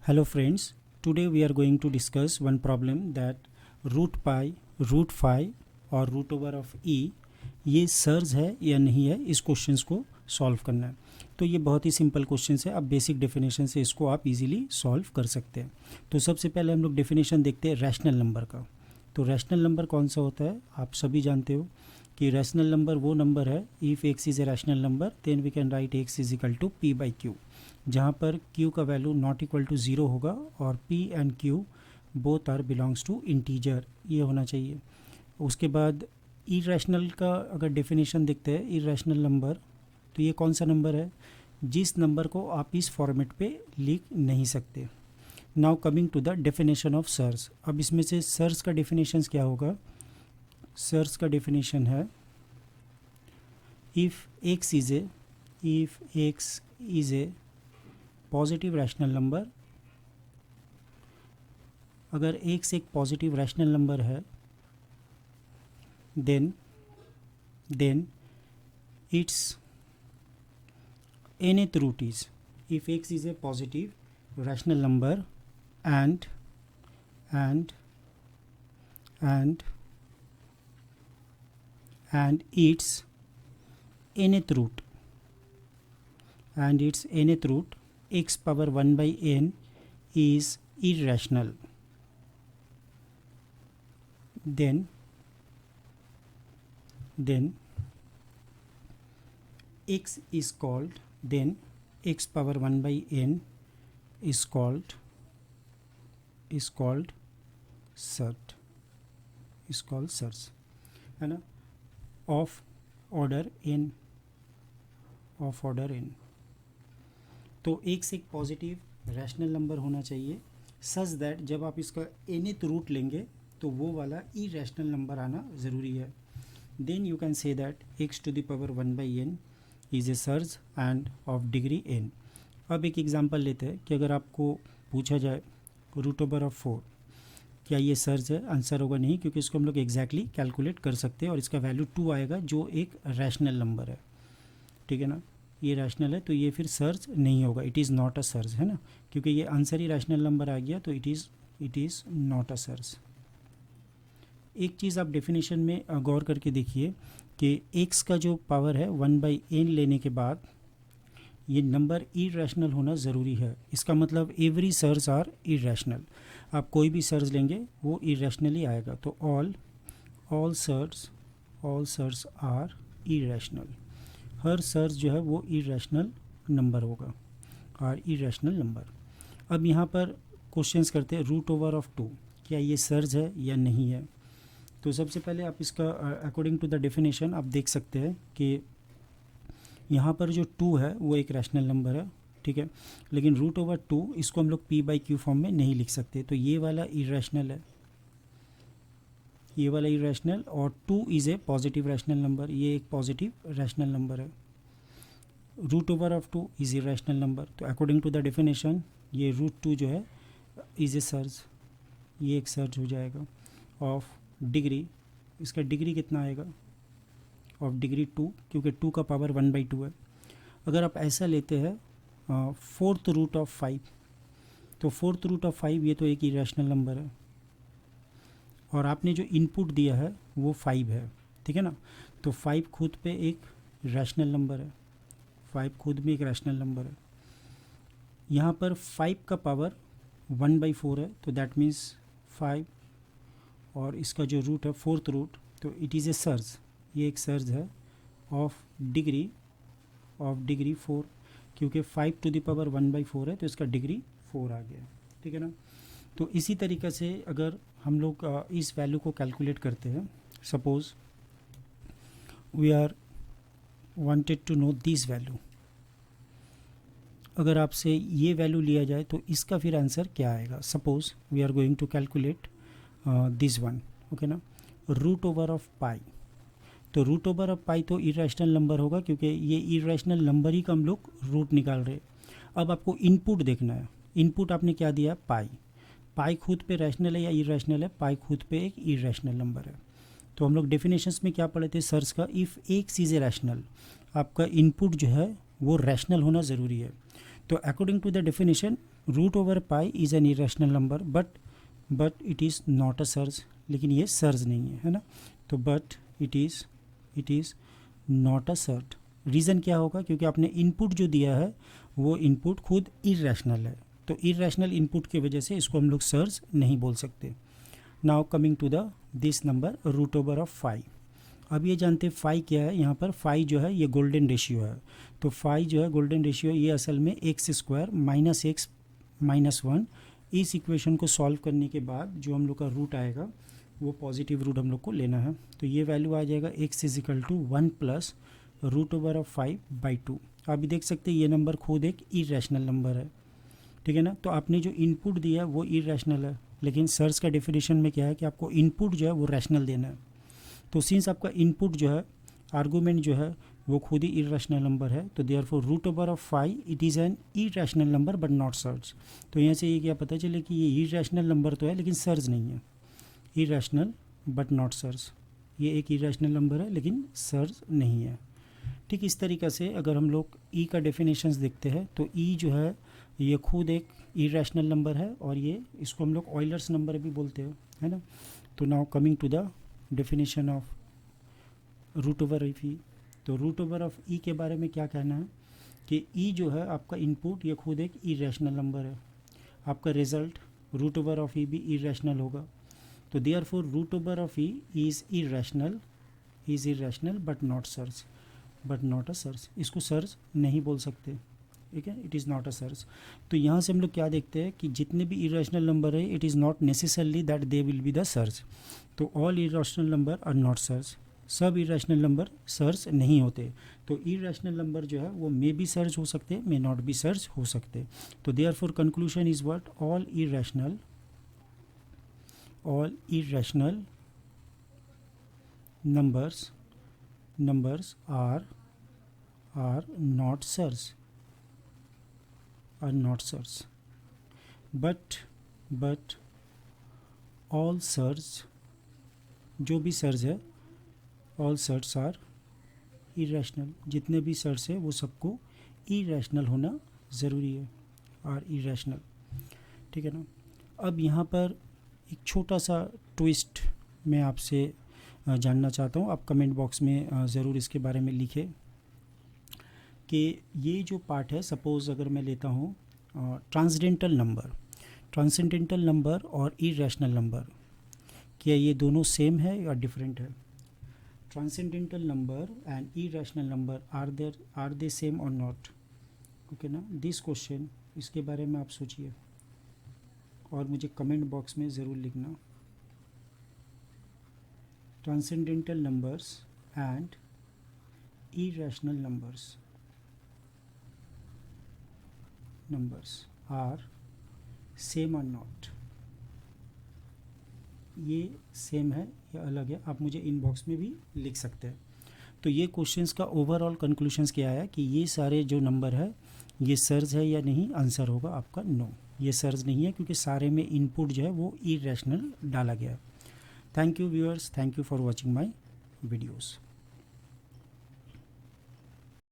Hello friends, today we are going to discuss one problem that root pi, root 5 और root over of e ये surge है या नहीं है, इस क्वेश्चंस को सॉल्व करना है। तो ये बहुत ही सिंपल क्वेश्चन है, अब बेसिक डेफिनेशन से इसको आप इजीली सॉल्व कर सकते हैं। तो सबसे पहले हम लोग डेफिनेशन देखते हैं रैशनल नंबर का। तो रैशनल नंबर कौन सा होता है, आप सभी जानते हो कि रैशनल नंबर वो नंबर है, if x is a rational number then we can write x is equal to p by q, जहाँ पर q का value not equal to zero होगा और p and q both are belongs to integer, ये होना चाहिए। उसके बाद इरेशनल का अगर डेफिनेशन देखते हैं, इरेशनल नंबर तो ये कौन सा नंबर है, जिस नंबर को आप इस फॉर्मेट पे लिख नहीं सकते। Now coming to the definition of surd. अब इसमें से सर्ज का डेफिनेशन क्या होगा, सर्ज का डेफिनेशन है if x is a positive rational number, अगर x एक पॉजिटिव रैशनल नंबर है then its nth root is, if x is a positive rational number and its nth root x power 1 by n is irrational, then x is called, then x power 1 by n is called surd, है ना, of order n। तो x एक positive rational number होना चाहिए such that जब आप इसका nth root लेंगे तो वो वाला इरेशनल नंबर आना ज़रूरी है। Then you can say that x to the power 1 by n is a surd and of degree n। अब एक एग्जांपल लेते हैं कि अगर आपको पूछा जाए रूट ओवर ऑफ 4, क्या ये सर्ज है, आंसर होगा नहीं, क्योंकि इसको हम लोग एग्जैक्टली कैलकुलेट कर सकते हैं और इसका वैल्यू 2 आएगा जो एक रैशनल नंबर है, ठीक है ना, ये रैशनल है तो ये फिर सर्ज नहीं होगा, it is not a surge, है ना, क्योंकि ये आंसर ही रैशनल नंबर आ गया तो it is not a surge. एक चीज़ आप डेफिनेशन में गौर करके देखिए कि x का जो पावर है 1 बाई n लेने के बाद ये नंबर इरेशनल होना ज़रूरी है। इसका मतलब एवरी सर्ज आर इरेशनल, आप कोई भी सर्ज लेंगे वो इरेशनली आएगा। तो ऑल सर्ज आर इरेशनल, हर सर्ज जो है वो इरेशनल नंबर होगा और इरेशनल नंबर। अब यहाँ पर क्वेश्चंस करते हैं रूट ओवर ऑफ 2, क्या ये सर्ज है या नहीं है। तो सबसे पहले आप इसका अकॉर्डिंग टू द डेफिनेशन आप देख सकते हैं कि यहाँ पर जो 2 है वो एक रैशनल नंबर है, ठीक है, लेकिन रूट ओवर 2 इसको हम लोग p बाई क्यू फॉर्म में नहीं लिख सकते, तो ये वाला इरेशनल है, ये वाला इरेशनल, और 2 is a positive rational number, ये एक पॉजिटिव रैशनल नंबर है। Root over of 2 is irrational number, तो अकॉर्डिंग टू द डेफिनेशन ये रूट 2 जो है इज़ ए सर्ज, ये एक सर्ज हो जाएगा। ऑफ डिग्री, इसका डिग्री कितना आएगा, ऑफ डिग्री 2, क्योंकि 2 का पावर 1 बाई 2 है। अगर आप ऐसा लेते हैं फोर्थ रूट ऑफ 5, तो फोर्थ रूट ऑफ 5 ये तो एक इरेशनल नंबर है और आपने जो इनपुट दिया है वो 5 है, ठीक है ना, तो 5 खुद पे एक रैशनल नंबर है, 5 खुद में एक रैशनल नंबर है। यहाँ पर 5 का पावर 1 बाई 4 है, तो दैट मीन्स 5 और इसका जो रूट है फोर्थ रूट, तो इट इज़ ए सर्ज, ये एक सर्ज है ऑफ डिग्री 4, क्योंकि 5 टू द पावर 1 बाई 4 है तो इसका डिग्री 4 आ गया, ठीक है ना। तो इसी तरीक़े से अगर हम लोग इस वैल्यू को कैलकुलेट करते हैं, suppose we are wanted to know this value, अगर आपसे ये वैल्यू लिया जाए तो इसका फिर आंसर क्या आएगा। Suppose we are going to calculate this one, okay ना, रूट ओवर ऑफ पाई, तो रूट ओवर ऑफ पाई तो इरेशनल नंबर होगा क्योंकि ये इरेशनल नंबर ही का हम लोग रूट निकाल रहे। अब आपको इनपुट देखना है, इनपुट आपने क्या दिया, पाई खुद पे रैशनल है या इरेशनल है, पाई खुद पे एक इरेशनल नंबर है। तो हम लोग डेफिनेशंस में क्या पढ़े थे सर्च का, if x is a rational, आपका इनपुट जो है वो रैशनल होना ज़रूरी है। तो according to the definition root over pi is an irrational number but it is not a surd, लेकिन ये सर्ज नहीं है, है ना। तो but it is not a surd. Reason क्या होगा, क्योंकि आपने इनपुट जो दिया है वो इनपुट खुद इरेशनल है, तो इरेशनल इनपुट की वजह से इसको हम लोग सर्ज नहीं बोल सकते। Now coming to the this number root over of 5। अब ये जानते हैं फाई क्या है। यहाँ पर फाई जो है ये गोल्डन रेशियो है, तो फाई जो है गोल्डन रेशियो, ये असल में x square minus x minus 1। इस इक्वेशन को सॉल्व करने के बाद जो हम लोग का रूट आएगा वो पॉजिटिव रूट हम लोग को लेना है। तो ये वैल्यू आ जाएगा x is equal to 1 plus root over of 5/2। आप भी देख सकते हैं ये नंबर खुद एक इरेशनल नंबर है, ठीक है ना। तो आपने जो इनपुट दिया है वो इरेशनल है, लेकिन सर्च का डेफिनेशन में क्या है कि आपको इनपुट जो है वो रैशनल देना है। तो सिंस आपका इनपुट जो है, आर्गूमेंट जो है वो खुद ही इरेशनल नंबर है, तो therefore root over of 5 it is an irrational number but not surd. तो यहाँ से ये क्या पता चले कि ये इरेशनल नंबर तो है लेकिन सर्ज नहीं है, इरेशनल बट नॉट सर्ज। ये एक इरेशनल नंबर है लेकिन सर्ज नहीं है। ठीक इस तरीक़े से अगर हम लोग ई का डेफिनेशंस देखते हैं तो ई जो है ये खुद एक इरेशनल नंबर है, और ये इसको हम लोग ऑयलर्स नंबर भी बोलते हैं, है ना। तो now coming to the definition of root over of e. तो रूट ओवर ऑफ ई के बारे में क्या कहना है कि ई जो है आपका इनपुट ये खुद एक इरेशनल नंबर है, आपका result root over of e भी इरेशनल होगा। तो therefore root over of e is irrational but not a surd. इसको सर्ज नहीं बोल सकते, ठीक है, it is not a surd. तो यहाँ से हम लोग क्या देखते हैं कि जितने भी इरेशनल नंबर है it is not necessarily that they will be the surd. तो all irrational number are not surd, सब इरेशनल नंबर सर्ज नहीं होते। तो इरेशनल नंबर जो है वो मे बी सर्ज हो सकते, मे नॉट बी सर्ज हो सकते। तो therefore conclusion is what, all irrational numbers are not surge, but all surge, जो भी सर्ज है ऑल सर्ज आर इरेशनल, जितने भी सर्ज है वो सबको इरेशनल होना ज़रूरी है, आर इरेशनल, ठीक है ना। अब यहाँ पर एक छोटा सा ट्विस्ट मैं आपसे जानना चाहता हूँ, आप कमेंट बॉक्स में ज़रूर इसके बारे में लिखें कि ये जो पार्ट है, सपोज़ अगर मैं लेता हूँ ट्रांसेंडेंटल नंबर और इरेशनल नंबर, क्या ये दोनों सेम है या डिफरेंट है? Transcendental number and irrational number are they same or not? Okay ना, दिस क्वेश्चन, इसके बारे में आप सोचिए और मुझे कमेंट बॉक्स में ज़रूर लिखना। Transcendental numbers and irrational numbers are same or not? ये सेम है या अलग है, आप मुझे इनबॉक्स में भी लिख सकते हैं। तो ये क्वेश्चंस का ओवरऑल कंक्लूशंस क्या है कि ये सारे जो नंबर है ये सर्ज है या नहीं? आंसर होगा आपका नो, ये सर्ज नहीं है, क्योंकि सारे में इनपुट जो है वो इरेशनल डाला गया है। Thank you viewers, thank you for watching my videos.